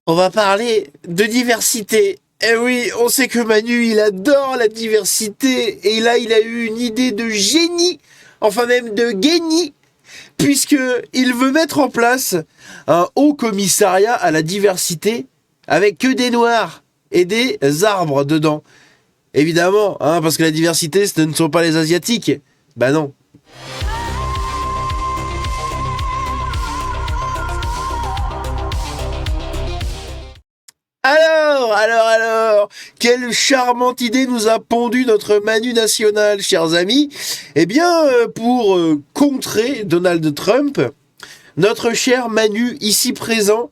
On va parler de diversité. Eh oui, on sait que Manu, il adore la diversité. Et là, il a eu une idée de génie, enfin même de génie, puisque il veut mettre en place un haut commissariat à la diversité avec que des noirs et des arbres dedans. Évidemment, hein, parce que la diversité, ce ne sont pas les Asiatiques. Bah non. Alors, quelle charmante idée nous a pondu notre Manu national, chers amis. Eh bien, pour contrer Donald Trump, notre cher Manu, ici présent,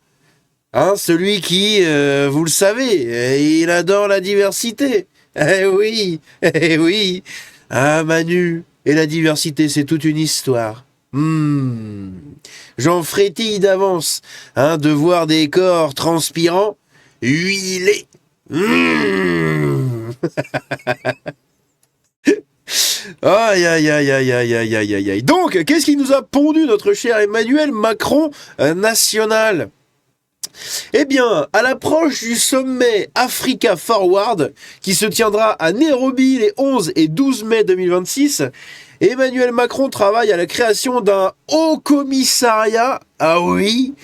hein, celui qui, vous le savez, il adore la diversité. Eh oui, eh oui. Ah, Manu, et la diversité, c'est toute une histoire. J'en frétille d'avance, hein, de voir des corps transpirants huilé. Aïe, aïe, aïe, aïe, aïe, aïe, aïe, aïe, aïe. Donc, qu'est-ce qui nous a pondu notre cher Emmanuel Macron national? Eh bien, à l'approche du sommet Africa Forward, qui se tiendra à Nairobi les 11 et 12 mai 2026, Emmanuel Macron travaille à la création d'un haut commissariat, ah oui,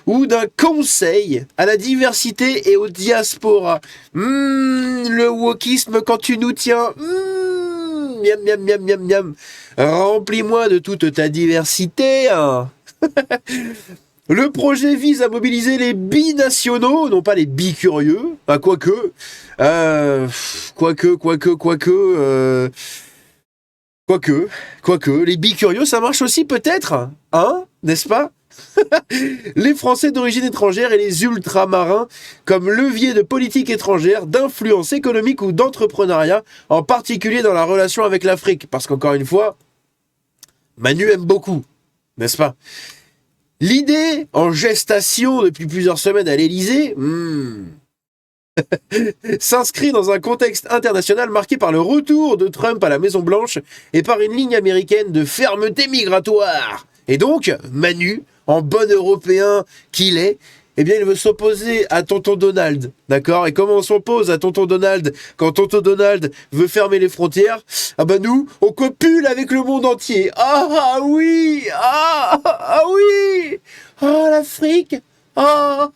ou d'un conseil à la diversité et aux diasporas. Le wokisme quand tu nous tiens. Miam, miam, miam, miam, miam. Remplis-moi de toute ta diversité. Hein. Le projet vise à mobiliser les binationaux, non pas les bicurieux. Ah, quoique. Quoique. Les bicurieux, ça marche aussi peut-être. Hein, n'est-ce pas? Les Français d'origine étrangère et les ultramarins comme levier de politique étrangère, d'influence économique ou d'entrepreneuriat, en particulier dans la relation avec l'Afrique. Parce qu'encore une fois, Manu aime beaucoup, n'est-ce pas? L'idée, en gestation depuis plusieurs semaines à l'Élysée, s'inscrit dans un contexte international marqué par le retour de Trump à la Maison-Blanche et par une ligne américaine de fermeté migratoire. Et donc, Manu, en bon européen qu'il est, eh bien, il veut s'opposer à Tonton Donald, d'accord? Et comment on s'oppose à Tonton Donald quand Tonton Donald veut fermer les frontières? Ah bah nous, on copule avec le monde entier. Ah oui, ah oui, ah l'Afrique, ah.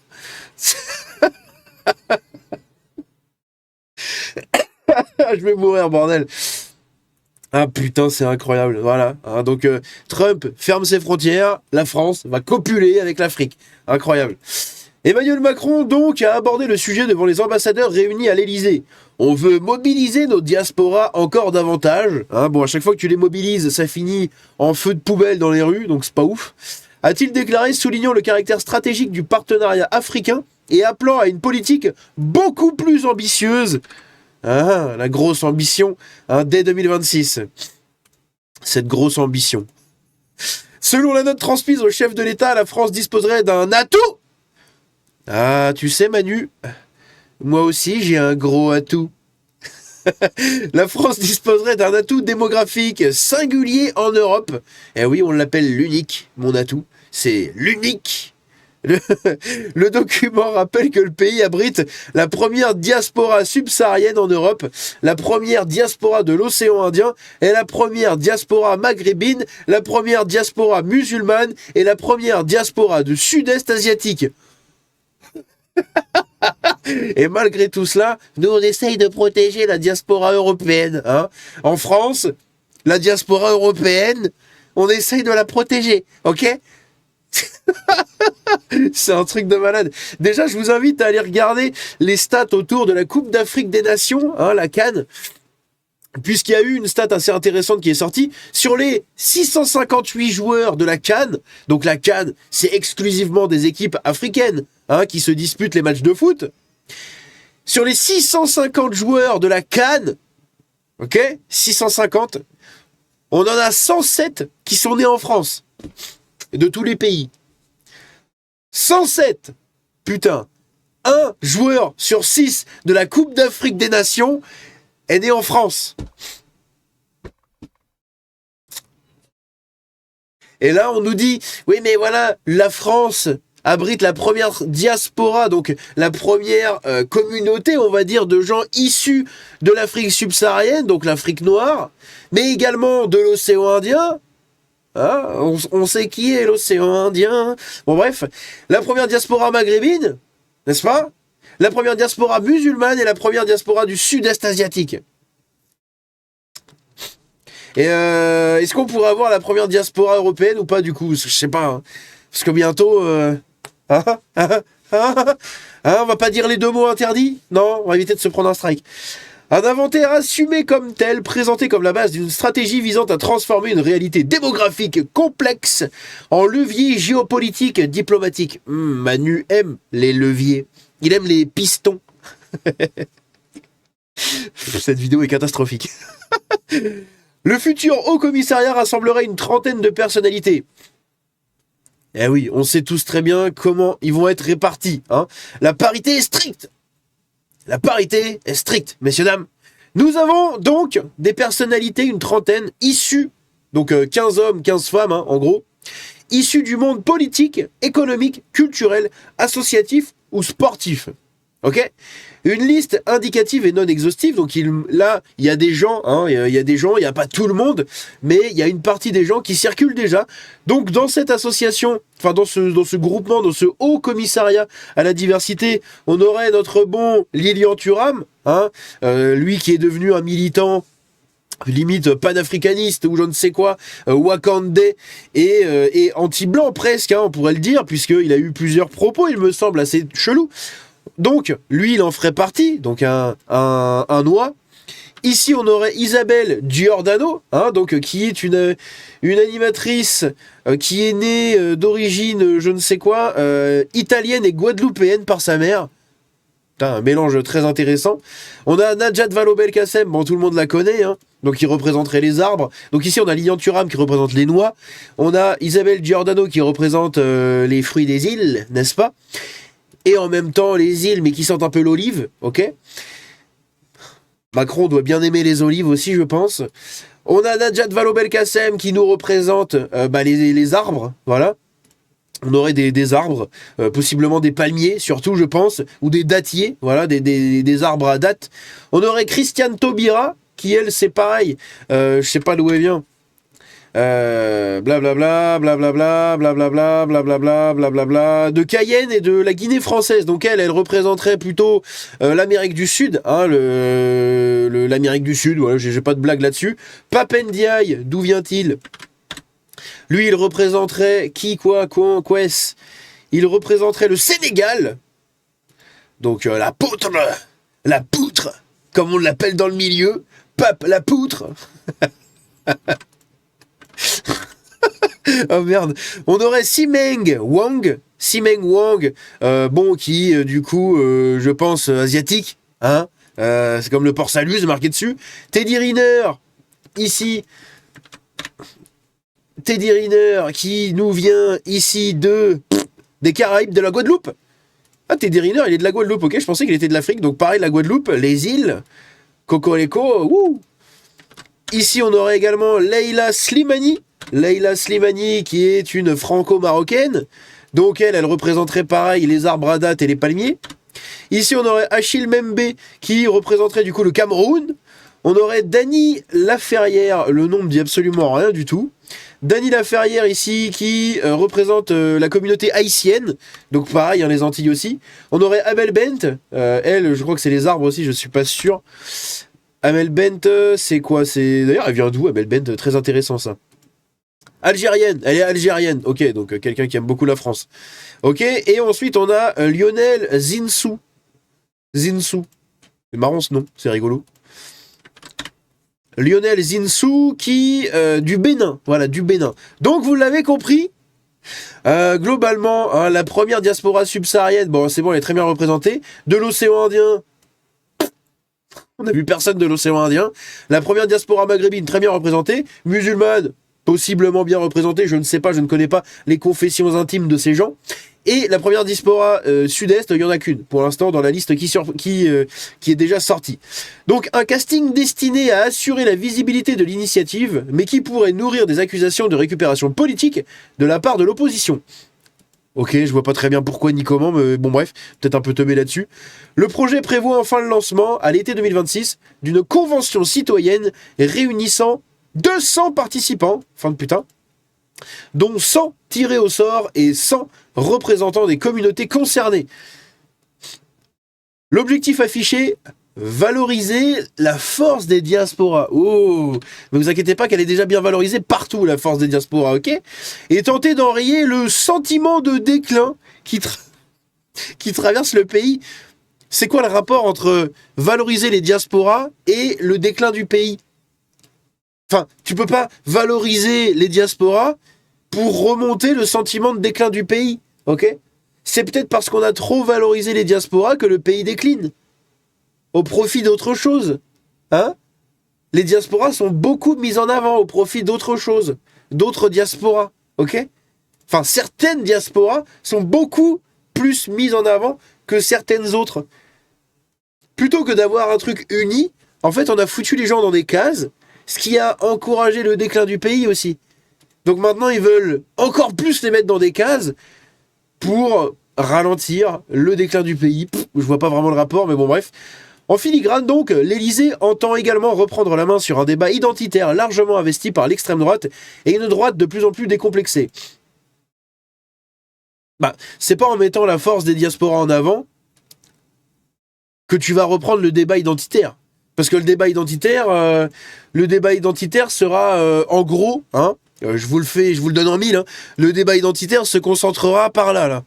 Je vais mourir, bordel. Ah putain, c'est incroyable, voilà. Hein, donc Trump ferme ses frontières, la France va copuler avec l'Afrique. Incroyable. Emmanuel Macron, donc, a abordé le sujet devant les ambassadeurs réunis à l'Élysée. On veut mobiliser nos diasporas encore davantage. Hein, bon, à chaque fois que tu les mobilises, ça finit en feu de poubelle dans les rues, donc c'est pas ouf. A-t-il déclaré, soulignant le caractère stratégique du partenariat africain et appelant à une politique beaucoup plus ambitieuse. Ah, la grosse ambition, hein, dès 2026. Cette grosse ambition. Selon la note transmise au chef de l'État, la France disposerait d'un atout. Ah, tu sais, Manu, moi aussi j'ai un gros atout. La France disposerait d'un atout démographique singulier en Europe. Eh oui, on l'appelle l'unique, mon atout. C'est l'unique. Le, le document rappelle que le pays abrite la première diaspora subsaharienne en Europe, la première diaspora de l'océan Indien et la première diaspora maghrébine, la première diaspora musulmane et la première diaspora du sud-est asiatique. Et malgré tout cela, nous on essaye de protéger la diaspora européenne. Hein. En France, la diaspora européenne, on essaye de la protéger, ok? C'est un truc de malade. Déjà, je vous invite à aller regarder les stats autour de la Coupe d'Afrique des Nations, hein, la CAN, puisqu'il y a eu une stat assez intéressante qui est sortie. Sur les 658 joueurs de la CAN, donc la CAN, c'est exclusivement des équipes africaines hein, qui se disputent les matchs de foot. Sur les 650 joueurs de la CAN, ok, 650, on en a 107 qui sont nés en France, de tous les pays. 107, putain, un joueur sur 6 de la Coupe d'Afrique des Nations est né en France. Et là, on nous dit, oui, mais voilà, la France abrite la première diaspora, donc la première communauté, on va dire, de gens issus de l'Afrique subsaharienne, donc l'Afrique noire, mais également de l'océan Indien. Hein, on sait qui est l'océan Indien. Bon bref, la première diaspora maghrébine, n'est-ce pas? La première diaspora musulmane et la première diaspora du sud-est asiatique. Et est-ce qu'on pourrait avoir la première diaspora européenne ou pas du coup? Je sais pas. Hein. Parce que bientôt... on va pas dire les deux mots interdits? Non, on va éviter de se prendre un strike. Un inventaire assumé comme tel, présenté comme la base d'une stratégie visant à transformer une réalité démographique complexe en levier géopolitique diplomatique. Manu aime les leviers. Il aime les pistons. Cette vidéo est catastrophique. Le futur haut commissariat rassemblerait une trentaine de personnalités. Eh oui, on sait tous très bien comment ils vont être répartis. Hein. La parité est stricte. La parité est stricte, messieurs, dames. Nous avons donc des personnalités, une trentaine, issues, donc 15 hommes, 15 femmes, hein, en gros, issues du monde politique, économique, culturel, associatif ou sportif. Ok ? Une liste indicative et non exhaustive, donc là, il y a des gens, hein, il n'y a pas tout le monde, mais il y a une partie des gens qui circulent déjà. Donc dans cette association, enfin dans ce groupement, dans ce haut commissariat à la diversité, on aurait notre bon Lilian Thuram, hein, lui qui est devenu un militant limite panafricaniste ou je ne sais quoi, wakandais et anti-blanc presque, hein, on pourrait le dire, puisqu'il a eu plusieurs propos, il me semble, assez chelous. Donc, lui, il en ferait partie, donc un noix. Ici, on aurait Isabelle Giordano, hein, donc, qui est une animatrice qui est née d'origine, je ne sais quoi, italienne et guadeloupéenne par sa mère. Putain, un mélange très intéressant. On a Najat Vallaud-Belkacem, bon, tout le monde la connaît, hein, donc qui représenterait les arbres. Donc ici, on a Lilian Thuram qui représente les noix. On a Isabelle Giordano qui représente les fruits des îles, n'est-ce pas ? Et en même temps les îles, mais qui sentent un peu l'olive, ok ? Macron doit bien aimer les olives aussi, je pense. On a Najat Vallaud-Belkacem qui nous représente les arbres, voilà. On aurait des arbres, possiblement des palmiers, surtout, je pense, ou des dattiers, voilà, des arbres à dattes. On aurait Christiane Taubira, qui, elle, c'est pareil, je sais pas d'où elle vient. Blablabla, blablabla, blablabla, blablabla, blablabla, de Cayenne et de la Guinée française. Donc elle représenterait plutôt l'Amérique du Sud, hein, l'Amérique du Sud, voilà, j'ai pas de blague là-dessus. Pape Ndiaye, d'où vient-il ? Lui, il représenterait qui, quoi, est-ce ? Il représenterait le Sénégal. Donc la poutre, comme on l'appelle dans le milieu, Pape la poutre. Oh merde. On aurait Simeng Wang, qui du coup, je pense asiatique, hein. C'est comme le port Salut, c'est marqué dessus. Teddy Riner, ici. Teddy Riner qui nous vient ici des Caraïbes, de la Guadeloupe. Ah, Teddy Riner, il est de la Guadeloupe, ok. Je pensais qu'il était de l'Afrique, donc pareil, la Guadeloupe, les îles, Cocorico, wouh. Ici, on aurait également Leila Slimani. Leila Slimani, qui est une franco-marocaine. Donc, elle représenterait pareil les arbres à dattes et les palmiers. Ici, on aurait Achille Membe, qui représenterait du coup le Cameroun. On aurait Dany Laferrière, le nom ne dit absolument rien du tout. Dany Laferrière ici, qui représente la communauté haïtienne. Donc, pareil, les Antilles aussi. On aurait Amel Bent. Elle, je crois que c'est les arbres aussi, je suis pas sûr. Amel Bent, c'est quoi ? D'ailleurs, elle vient d'où, Amel Bent ? Très intéressant, ça. Algérienne, elle est algérienne. Ok, donc quelqu'un qui aime beaucoup la France. Ok, et ensuite, on a Lionel Zinsou. C'est marrant ce nom, c'est rigolo. Lionel Zinsou, qui... du Bénin, voilà, du Bénin. Donc, vous l'avez compris, globalement, hein, la première diaspora subsaharienne, bon, c'est bon, elle est très bien représentée. De l'océan Indien... On n'a vu personne de l'océan Indien. La première diaspora maghrébine, très bien représentée. Musulmane, possiblement bien représentée. Je ne sais pas, je ne connais pas les confessions intimes de ces gens. Et la première diaspora sud-est, il n'y en a qu'une, pour l'instant, dans la liste qui est déjà sortie. Donc, un casting destiné à assurer la visibilité de l'initiative, mais qui pourrait nourrir des accusations de récupération politique de la part de l'opposition. Ok, je vois pas très bien pourquoi ni comment, mais bon bref, peut-être un peu teubé là-dessus. Le projet prévoit enfin le lancement, à l'été 2026, d'une convention citoyenne réunissant 200 participants, fin de putain, dont 100 tirés au sort et 100 représentants des communautés concernées. L'objectif affiché, valoriser la force des diasporas. Oh, mais vous inquiétez pas qu'elle est déjà bien valorisée partout, la force des diasporas, ok? Et tenter d'enrayer le sentiment de déclin qui traverse le pays. C'est quoi le rapport entre valoriser les diasporas et le déclin du pays? Enfin, tu peux pas valoriser les diasporas pour remonter le sentiment de déclin du pays, ok? C'est peut-être parce qu'on a trop valorisé les diasporas que le pays décline. Au profit d'autre chose. Hein? Les diasporas sont beaucoup mises en avant au profit d'autre chose. D'autres diasporas. Ok? Enfin, certaines diasporas sont beaucoup plus mises en avant que certaines autres. Plutôt que d'avoir un truc uni, en fait, on a foutu les gens dans des cases, ce qui a encouragé le déclin du pays aussi. Donc maintenant, ils veulent encore plus les mettre dans des cases pour ralentir le déclin du pays. Je vois pas vraiment le rapport, mais bon, bref. En filigrane donc, l'Élysée entend également reprendre la main sur un débat identitaire largement investi par l'extrême droite et une droite de plus en plus décomplexée. Bah, c'est pas en mettant la force des diasporas en avant que tu vas reprendre le débat identitaire. Parce que le débat identitaire sera en gros, hein, je vous le donne en mille, hein, le débat identitaire se concentrera par là, là.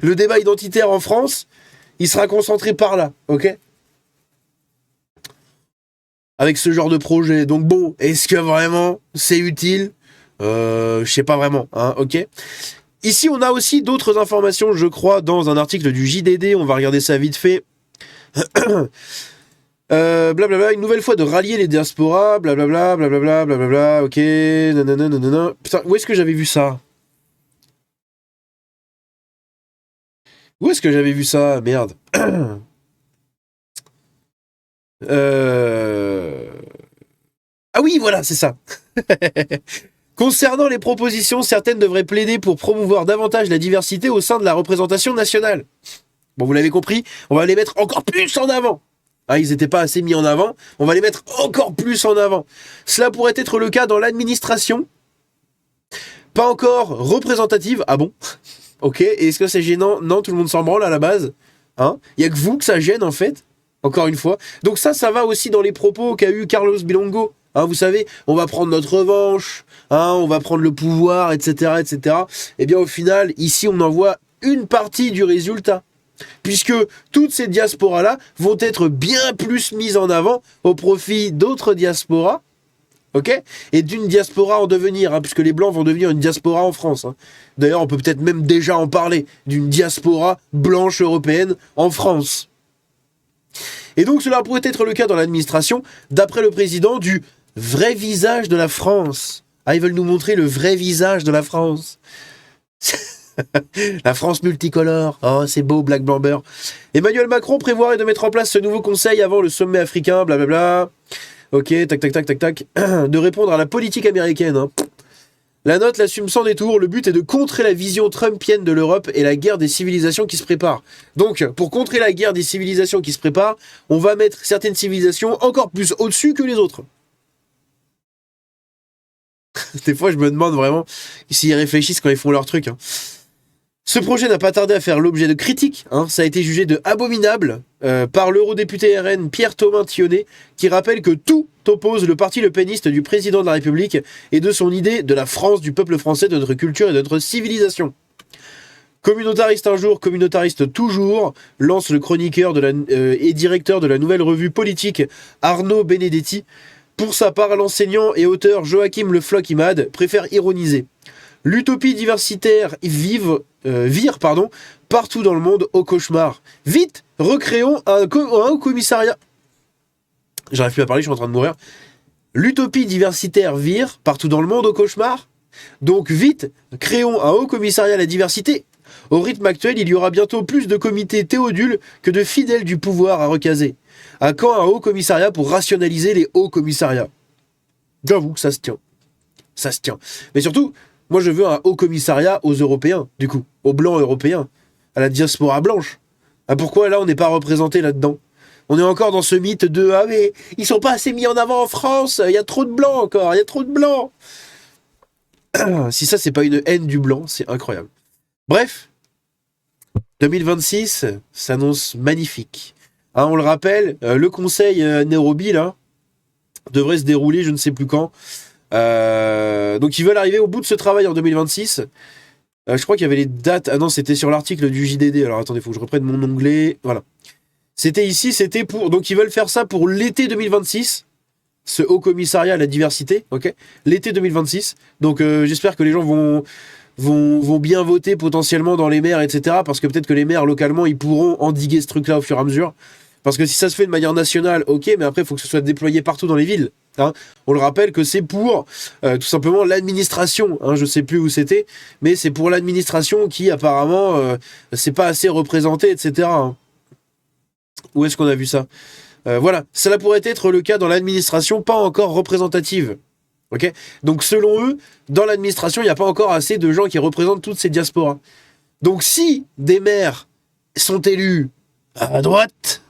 Le débat identitaire en France, il sera concentré par là, ok? Avec ce genre de projet. Donc bon, est-ce que vraiment c'est utile? Je sais pas vraiment, hein, ok. Ici, on a aussi d'autres informations, je crois, dans un article du JDD. On va regarder ça vite fait. Blablabla, une nouvelle fois de rallier les diasporas, blablabla, blablabla, blablabla, ok, nanana, nanana. Putain, où est-ce que j'avais vu ça? Où est-ce que j'avais vu ça? Merde. Ah oui, voilà, c'est ça. Concernant les propositions, certaines devraient plaider pour promouvoir davantage la diversité au sein de la représentation nationale. Bon, vous l'avez compris, on va les mettre encore plus en avant. Ah, ils n'étaient pas assez mis en avant, on va les mettre encore plus en avant. Cela pourrait être le cas dans l'administration, pas encore représentative. Ah bon? Ok, et est-ce que c'est gênant? Non, tout le monde s'en branle à la base. Hein? Il n'y a que vous que ça gêne en fait, encore une fois. Donc ça va aussi dans les propos qu'a eu Carlos Bilongo. Hein, vous savez, on va prendre notre revanche, hein, on va prendre le pouvoir, etc., etc. Eh bien au final, ici on en voit une partie du résultat. Puisque toutes ces diasporas-là vont être bien plus mises en avant au profit d'autres diasporas, ok? Et d'une diaspora en devenir, hein, puisque les Blancs vont devenir une diaspora en France. Hein. D'ailleurs, on peut peut-être même déjà en parler, d'une diaspora blanche européenne en France. Et donc cela pourrait être le cas dans l'administration, d'après le président, du vrai visage de la France. Ah, ils veulent nous montrer le vrai visage de la France. La France multicolore. Oh, c'est beau, Black Blamber. Emmanuel Macron prévoirait de mettre en place ce nouveau conseil avant le sommet africain, blablabla. Ok, tac, tac, tac, tac, tac. De répondre à la politique américaine. Hein. La note l'assume sans détour. Le but est de contrer la vision trumpienne de l'Europe et la guerre des civilisations qui se prépare. Donc, pour contrer la guerre des civilisations qui se prépare, on va mettre certaines civilisations encore plus au-dessus que les autres. Des fois, je me demande vraiment s'ils réfléchissent quand ils font leur truc. Hein. Ce projet n'a pas tardé à faire l'objet de critiques. Hein. Ça a été jugé de abominable par l'eurodéputé RN Pierre-Thomas Thionnet, qui rappelle que tout oppose le parti lepéniste du président de la République et de son idée de la France, du peuple français, de notre culture et de notre civilisation. Communautariste un jour, communautariste toujours, lance le chroniqueur et directeur de la nouvelle revue politique Arnaud Benedetti. Pour sa part, l'enseignant et auteur Joachim Le Floch-Imad préfère ironiser. L'utopie diversitaire vire partout dans le monde au cauchemar. Vite, recréons un haut commissariat. J'arrive plus à parler, je suis en train de mourir. L'utopie diversitaire vire partout dans le monde au cauchemar. Donc vite, créons un haut commissariat à la diversité. Au rythme actuel, il y aura bientôt plus de comités Théodule que de fidèles du pouvoir à recaser. À quand un haut commissariat pour rationaliser les hauts commissariats? J'avoue que ça se tient. Ça se tient. Mais surtout, Moi, je veux un haut commissariat aux Européens, du coup, aux Blancs européens, à la diaspora blanche. Ah, pourquoi là, on n'est pas représenté là-dedans? On est encore dans ce mythe de ah mais ils sont pas assez mis en avant en France, il y a trop de blancs encore, il y a trop de blancs. Si ça c'est pas une haine du blanc, c'est incroyable. Bref, 2026 s'annonce magnifique. Hein, on le rappelle, le conseil Nairobi là devrait se dérouler je ne sais plus quand. Donc ils veulent arriver au bout de ce travail en 2026. Je crois qu'il y avait les dates. Ah non, c'était sur l'article du JDD. Alors attendez, il faut que je reprenne mon onglet. Voilà. C'était ici, c'était pour... Donc ils veulent faire ça pour l'été 2026. Ce haut commissariat à la diversité, ok. L'été 2026. Donc j'espère que les gens vont bien voter potentiellement dans les maires, etc. Parce que peut-être que les maires localement, ils pourront endiguer ce truc-là au fur et à mesure. Parce que si ça se fait de manière nationale, ok, mais après, il faut que ce soit déployé partout dans les villes. Hein. On le rappelle que c'est pour tout simplement l'administration. Hein, je sais plus où c'était, mais c'est pour l'administration qui apparemment c'est pas assez représenté, etc. Hein. Où est-ce qu'on a vu ça? Voilà, cela pourrait être le cas dans l'administration pas encore représentative. Ok. Donc selon eux, dans l'administration, il n'y a pas encore assez de gens qui représentent toutes ces diasporas. Donc si des maires sont élus à droite,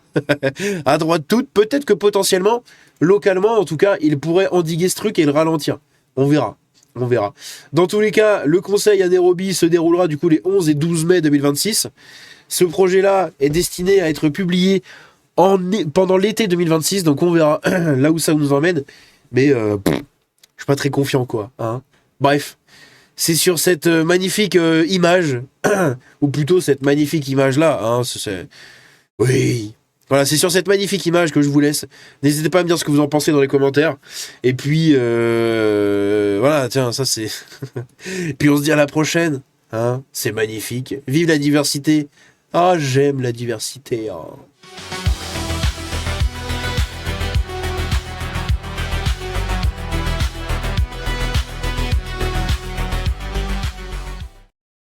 à droite toutes, peut-être que potentiellement, localement en tout cas, ils pourraient endiguer ce truc et le ralentir. On verra. On verra. Dans tous les cas, le conseil à Nairobi se déroulera du coup les 11 et 12 mai 2026. Ce projet-là est destiné à être publié pendant l'été 2026, donc on verra là où ça nous emmène. Mais je suis pas très confiant, quoi. Hein. Bref, c'est sur cette magnifique image, ou plutôt cette magnifique image-là. Hein, oui. Voilà, c'est sur cette magnifique image que je vous laisse. N'hésitez pas à me dire ce que vous en pensez dans les commentaires. Et puis, voilà, tiens, ça c'est... Puis on se dit à la prochaine. Hein, c'est magnifique. Vive la diversité. Ah, j'aime la diversité. Oh.